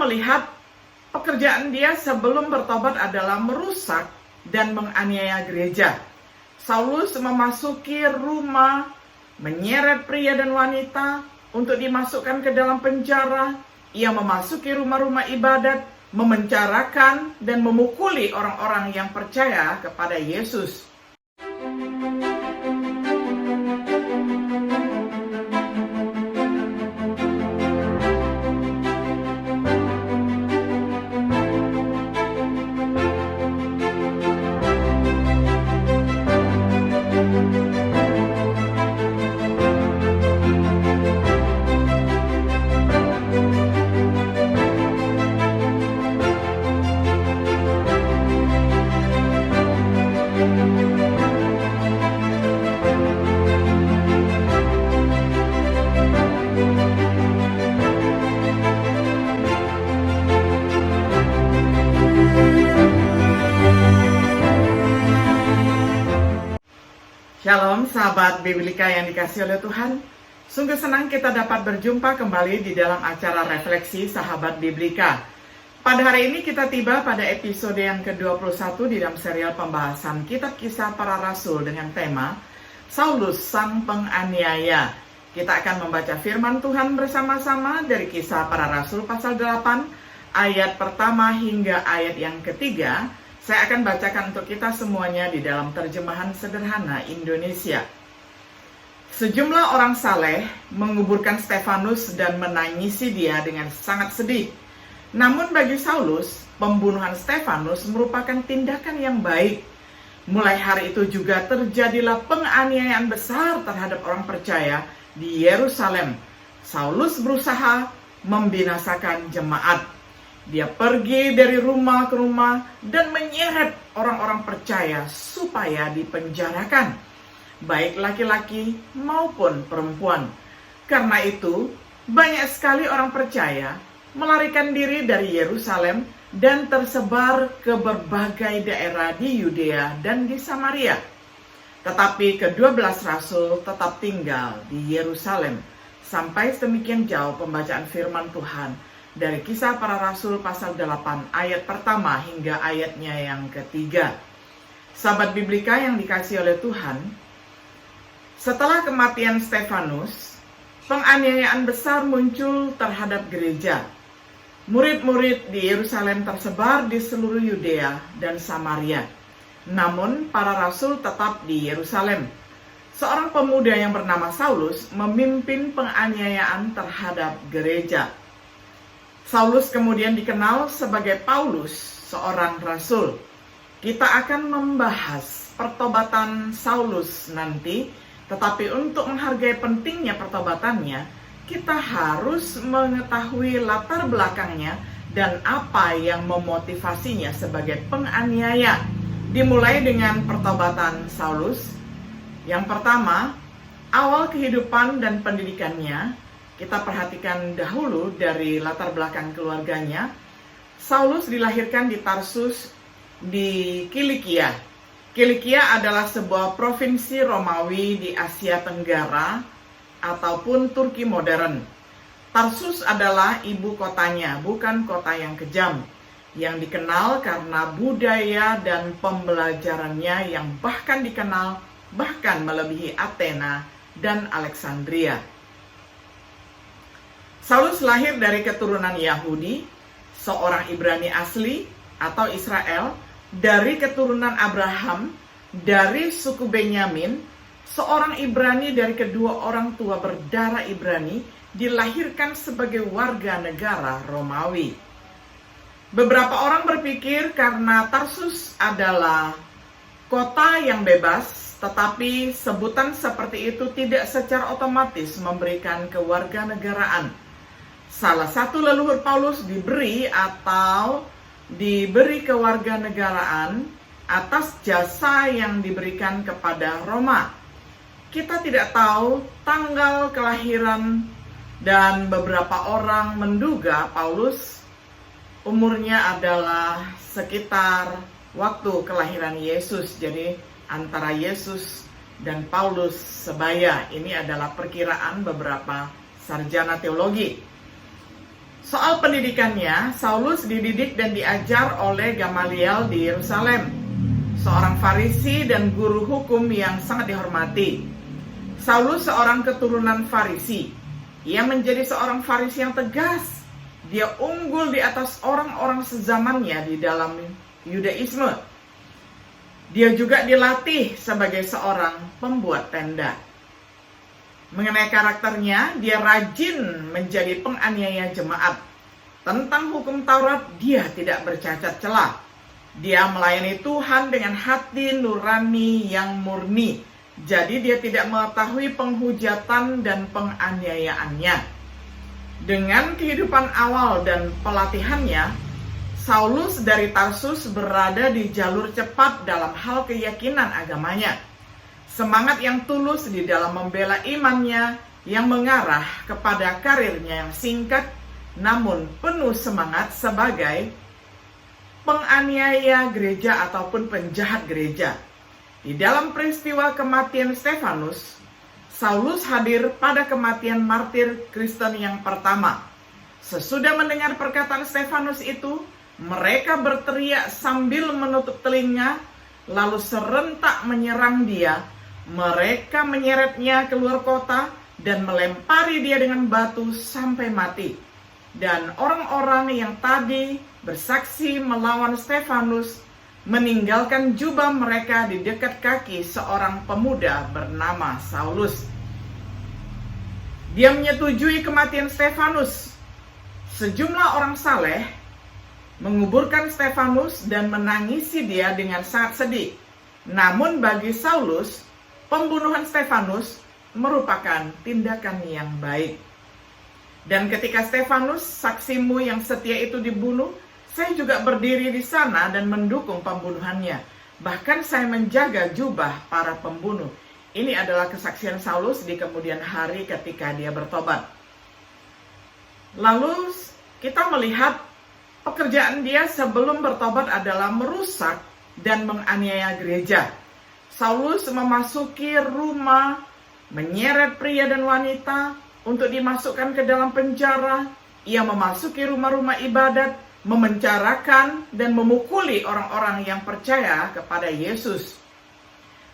melihat pekerjaan dia sebelum bertobat adalah merusak dan menganiaya gereja. Saulus memasuki rumah, menyeret pria dan wanita untuk dimasukkan ke dalam penjara. Ia memasuki rumah-rumah ibadat, memenjarakan dan memukuli orang-orang yang percaya kepada Yesus. Shalom sahabat Biblika yang dikasihi oleh Tuhan. Sungguh senang kita dapat berjumpa kembali di dalam acara refleksi sahabat Biblika. Pada hari ini kita tiba pada episode yang ke-21 di dalam serial pembahasan kitab Kisah Para Rasul dengan tema Saulus Sang Penganiaya. Kita akan membaca firman Tuhan bersama-sama dari Kisah Para Rasul pasal 8 ayat pertama hingga ayat yang ketiga. Saya akan bacakan untuk kita semuanya di dalam terjemahan sederhana Indonesia. Sejumlah orang saleh menguburkan Stefanus dan menangisi dia dengan sangat sedih. Namun bagi Saulus, pembunuhan Stefanus merupakan tindakan yang baik. Mulai hari itu juga terjadilah penganiayaan besar terhadap orang percaya di Yerusalem. Saulus berusaha membinasakan jemaat. Dia pergi dari rumah ke rumah dan menyeret orang-orang percaya supaya dipenjarakan, baik laki-laki maupun perempuan. Karena itu, banyak sekali orang percaya melarikan diri dari Yerusalem dan tersebar ke berbagai daerah di Yudea dan di Samaria. Tetapi ke-12 rasul tetap tinggal di Yerusalem. Sampai sedemikian jauh pembacaan firman Tuhan dari Kisah Para Rasul pasal 8 ayat pertama hingga ayatnya yang ketiga. Sahabat Biblika yang dikasihi oleh Tuhan, setelah kematian Stefanus, penganiayaan besar muncul terhadap gereja. Murid-murid di Yerusalem tersebar di seluruh Yudea dan Samaria. Namun para rasul tetap di Yerusalem. Seorang pemuda yang bernama Saulus memimpin penganiayaan terhadap gereja. Saulus kemudian dikenal sebagai Paulus, seorang rasul. Kita akan membahas pertobatan Saulus nanti, tetapi untuk menghargai pentingnya pertobatannya, kita harus mengetahui latar belakangnya dan apa yang memotivasinya sebagai penganiaya. Dimulai dengan pertobatan Saulus. Yang pertama, awal kehidupan dan pendidikannya. Kita perhatikan dahulu dari latar belakang keluarganya. Saulus dilahirkan di Tarsus di Kilikia. Kilikia adalah sebuah provinsi Romawi di Asia Tenggara ataupun Turki modern. Tarsus adalah ibu kotanya, bukan kota yang kejam, yang dikenal karena budaya dan pembelajarannya yang bahkan dikenal bahkan melebihi Athena dan Alexandria. Saulus lahir dari keturunan Yahudi, seorang Ibrani asli atau Israel, dari keturunan Abraham, dari suku Benyamin, seorang Ibrani dari kedua orang tua berdarah Ibrani, dilahirkan sebagai warga negara Romawi. Beberapa orang berpikir karena Tarsus adalah kota yang bebas, tetapi sebutan seperti itu tidak secara otomatis memberikan kewarganegaraan. Salah satu leluhur Paulus diberi kewarganegaraan atas jasa yang diberikan kepada Roma. Kita tidak tahu tanggal kelahiran dan beberapa orang menduga Paulus umurnya adalah sekitar waktu kelahiran Yesus. Jadi antara Yesus dan Paulus sebaya. Ini adalah perkiraan beberapa sarjana teologi. Soal pendidikannya, Saulus dididik dan diajar oleh Gamaliel di Yerusalem, seorang Farisi dan guru hukum yang sangat dihormati. Saulus seorang keturunan Farisi. Ia menjadi seorang Farisi yang tegas. Dia unggul di atas orang-orang sezamannya di dalam Yudaisme. Dia juga dilatih sebagai seorang pembuat tenda. Mengenai karakternya, dia rajin menjadi penganiaya jemaat. Tentang hukum Taurat, dia tidak bercacat celah. Dia melayani Tuhan dengan hati nurani yang murni. Jadi dia tidak mengetahui penghujatan dan penganiayaannya. Dengan kehidupan awal dan pelatihannya, Saulus dari Tarsus berada di jalur cepat dalam hal keyakinan agamanya. Semangat yang tulus di dalam membela imannya yang mengarah kepada karirnya yang singkat namun penuh semangat sebagai penganiaya gereja ataupun penjahat gereja. Di dalam peristiwa kematian Stefanus, Saulus hadir pada kematian martir Kristen yang pertama. Sesudah mendengar perkataan Stefanus itu, mereka berteriak sambil menutup telinga, lalu serentak menyerang dia. Mereka menyeretnya keluar kota dan melempari dia dengan batu sampai mati. Dan orang-orang yang tadi bersaksi melawan Stefanus meninggalkan jubah mereka di dekat kaki seorang pemuda bernama Saulus. Dia menyetujui kematian Stefanus. Sejumlah orang saleh menguburkan Stefanus dan menangisi dia dengan sangat sedih. Namun bagi Saulus, pembunuhan Stefanus merupakan tindakan yang baik. Dan ketika Stefanus, saksimu yang setia itu dibunuh, saya juga berdiri di sana dan mendukung pembunuhannya. Bahkan saya menjaga jubah para pembunuh. Ini adalah kesaksian Saulus di kemudian hari ketika dia bertobat. Lalu kita melihat pekerjaan dia sebelum bertobat adalah merusak dan menganiaya gereja. Saulus memasuki rumah, menyeret pria dan wanita untuk dimasukkan ke dalam penjara. Ia memasuki rumah-rumah ibadat, memenjarakan dan memukuli orang-orang yang percaya kepada Yesus.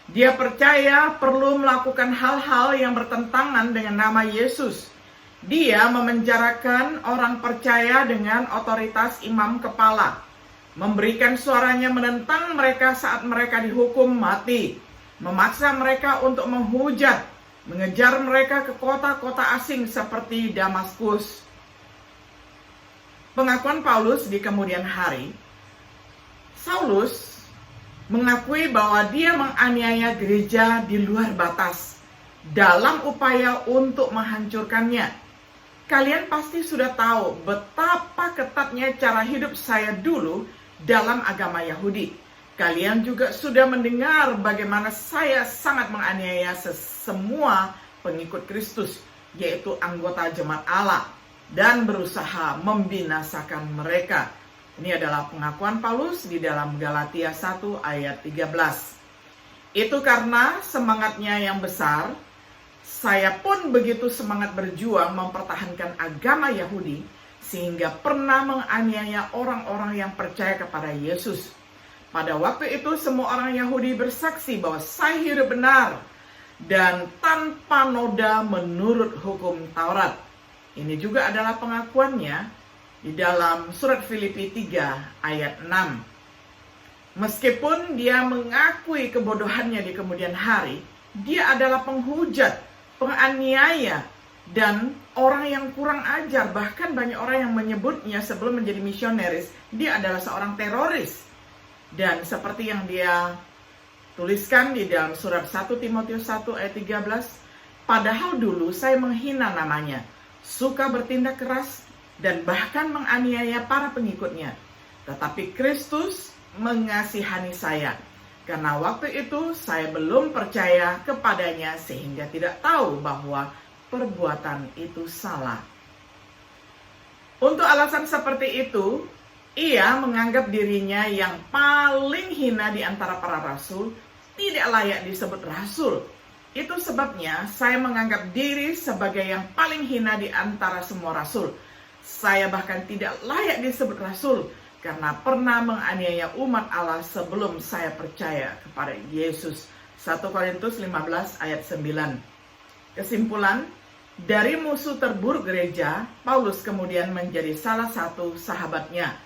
Dia percaya perlu melakukan hal-hal yang bertentangan dengan nama Yesus. Dia memenjarakan orang percaya dengan otoritas imam kepala, memberikan suaranya menentang mereka saat mereka dihukum mati, memaksa mereka untuk menghujat, mengejar mereka ke kota-kota asing seperti Damaskus. Pengakuan Paulus di kemudian hari, Saulus mengakui bahwa dia menganiaya gereja di luar batas dalam upaya untuk menghancurkannya. Kalian pasti sudah tahu betapa ketatnya cara hidup saya dulu dalam agama Yahudi. Kalian juga sudah mendengar bagaimana saya sangat menganiaya semua pengikut Kristus, yaitu anggota jemaat Allah, dan berusaha membinasakan mereka. Ini adalah pengakuan Paulus di dalam Galatia 1 ayat 13. Itu karena semangatnya yang besar, saya pun begitu semangat berjuang mempertahankan agama Yahudi, sehingga pernah menganiaya orang-orang yang percaya kepada Yesus. Pada waktu itu semua orang Yahudi bersaksi bahwa saya hidup benar dan tanpa noda menurut hukum Taurat. Ini juga adalah pengakuannya di dalam surat Filipi 3 ayat 6. Meskipun dia mengakui kebodohannya di kemudian hari, dia adalah penghujat, penganiaya, dan orang yang kurang ajar. Bahkan banyak orang yang menyebutnya sebelum menjadi misionaris, dia adalah seorang teroris. Dan seperti yang dia tuliskan di dalam surat 1 Timotius 1 ayat 13, padahal dulu saya menghina namanya, suka bertindak keras, dan bahkan menganiaya para pengikutnya. Tetapi Kristus mengasihani saya, karena waktu itu saya belum percaya kepadanya sehingga tidak tahu bahwa perbuatan itu salah. Untuk alasan seperti itu, ia menganggap dirinya yang paling hina di antara para rasul, tidak layak disebut rasul. Itu sebabnya saya menganggap diri sebagai yang paling hina di antara semua rasul. Saya bahkan tidak layak disebut rasul karena pernah menganiaya umat Allah sebelum saya percaya kepada Yesus. 1 Korintus 15 ayat 9. Kesimpulan, dari musuh terburuk gereja, Paulus kemudian menjadi salah satu sahabatnya.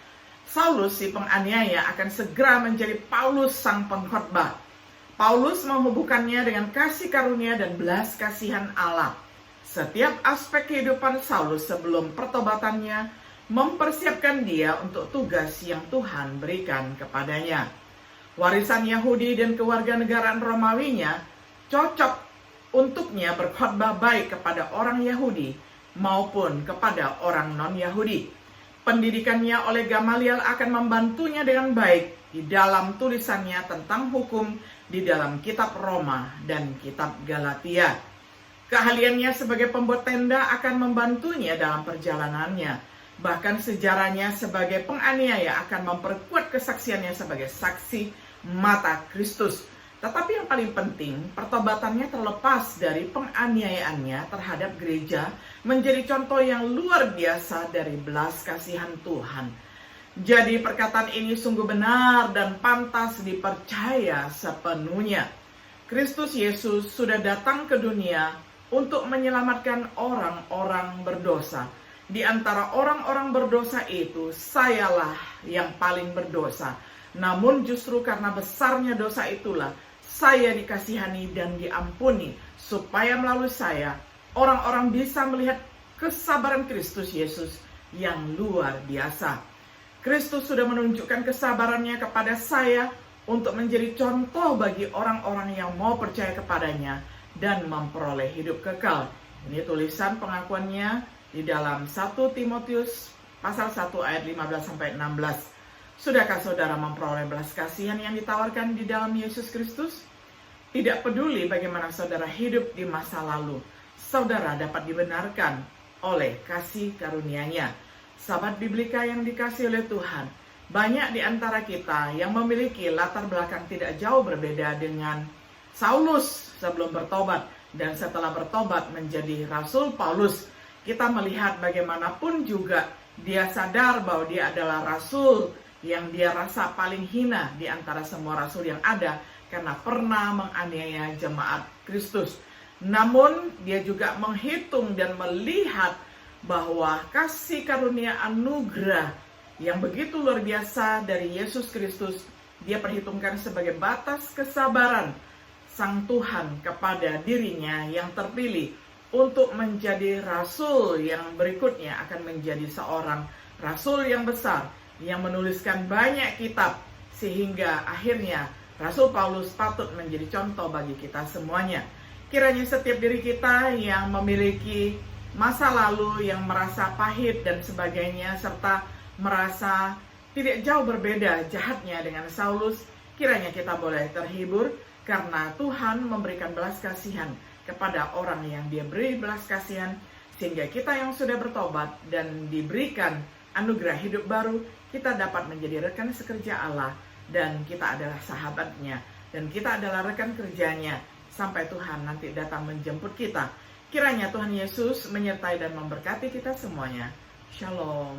Saulus si penganiaya akan segera menjadi Paulus sang pengkhotbah. Paulus menghubungkannya dengan kasih karunia dan belas kasihan Allah. Setiap aspek kehidupan Saulus sebelum pertobatannya mempersiapkan dia untuk tugas yang Tuhan berikan kepadanya. Warisan Yahudi dan kewarganegaraan Romawinya cocok untuknya berkhotbah baik kepada orang Yahudi maupun kepada orang non-Yahudi. Pendidikannya oleh Gamaliel akan membantunya dengan baik di dalam tulisannya tentang hukum di dalam kitab Roma dan kitab Galatia. Keahliannya sebagai pembuat tenda akan membantunya dalam perjalanannya. Bahkan sejarahnya sebagai penganiaya akan memperkuat kesaksiannya sebagai saksi mata Kristus. Tetapi yang paling penting, pertobatannya terlepas dari penganiayaannya terhadap gereja menjadi contoh yang luar biasa dari belas kasihan Tuhan. Jadi perkataan ini sungguh benar dan pantas dipercaya sepenuhnya. Kristus Yesus sudah datang ke dunia untuk menyelamatkan orang-orang berdosa. Di antara orang-orang berdosa itu, sayalah yang paling berdosa. Namun justru karena besarnya dosa itulah, saya dikasihani dan diampuni, supaya melalui saya, orang-orang bisa melihat kesabaran Kristus Yesus yang luar biasa. Kristus sudah menunjukkan kesabarannya kepada saya untuk menjadi contoh bagi orang-orang yang mau percaya kepadanya dan memperoleh hidup kekal. Ini tulisan pengakuannya di dalam 1 Timotius pasal 1 ayat 15-16. Sudahkah saudara memperoleh belas kasihan yang ditawarkan di dalam Yesus Kristus? Tidak peduli bagaimana saudara hidup di masa lalu, saudara dapat dibenarkan oleh kasih karunia-Nya. Sahabat Biblika yang dikasihi oleh Tuhan, banyak di antara kita yang memiliki latar belakang tidak jauh berbeda dengan Saulus sebelum bertobat dan setelah bertobat menjadi Rasul Paulus. Kita melihat bagaimanapun juga dia sadar bahwa dia adalah rasul yang dia rasa paling hina di antara semua rasul yang ada karena pernah menganiaya jemaat Kristus. Namun dia juga menghitung dan melihat bahwa kasih karunia anugerah yang begitu luar biasa dari Yesus Kristus dia perhitungkan sebagai batas kesabaran Sang Tuhan kepada dirinya yang terpilih untuk menjadi rasul yang berikutnya akan menjadi seorang rasul yang besar yang menuliskan banyak kitab, sehingga akhirnya Rasul Paulus patut menjadi contoh bagi kita semuanya. Kiranya setiap diri kita yang memiliki masa lalu yang merasa pahit dan sebagainya, serta merasa tidak jauh berbeda jahatnya dengan Saulus, kiranya kita boleh terhibur karena Tuhan memberikan belas kasihan kepada orang yang dia beri belas kasihan, sehingga kita yang sudah bertobat dan diberikan anugerah hidup baru, kita dapat menjadi rekan sekerja Allah dan kita adalah sahabatnya dan kita adalah rekan kerjanya sampai Tuhan nanti datang menjemput kita. Kiranya Tuhan Yesus menyertai dan memberkati kita semuanya. Shalom.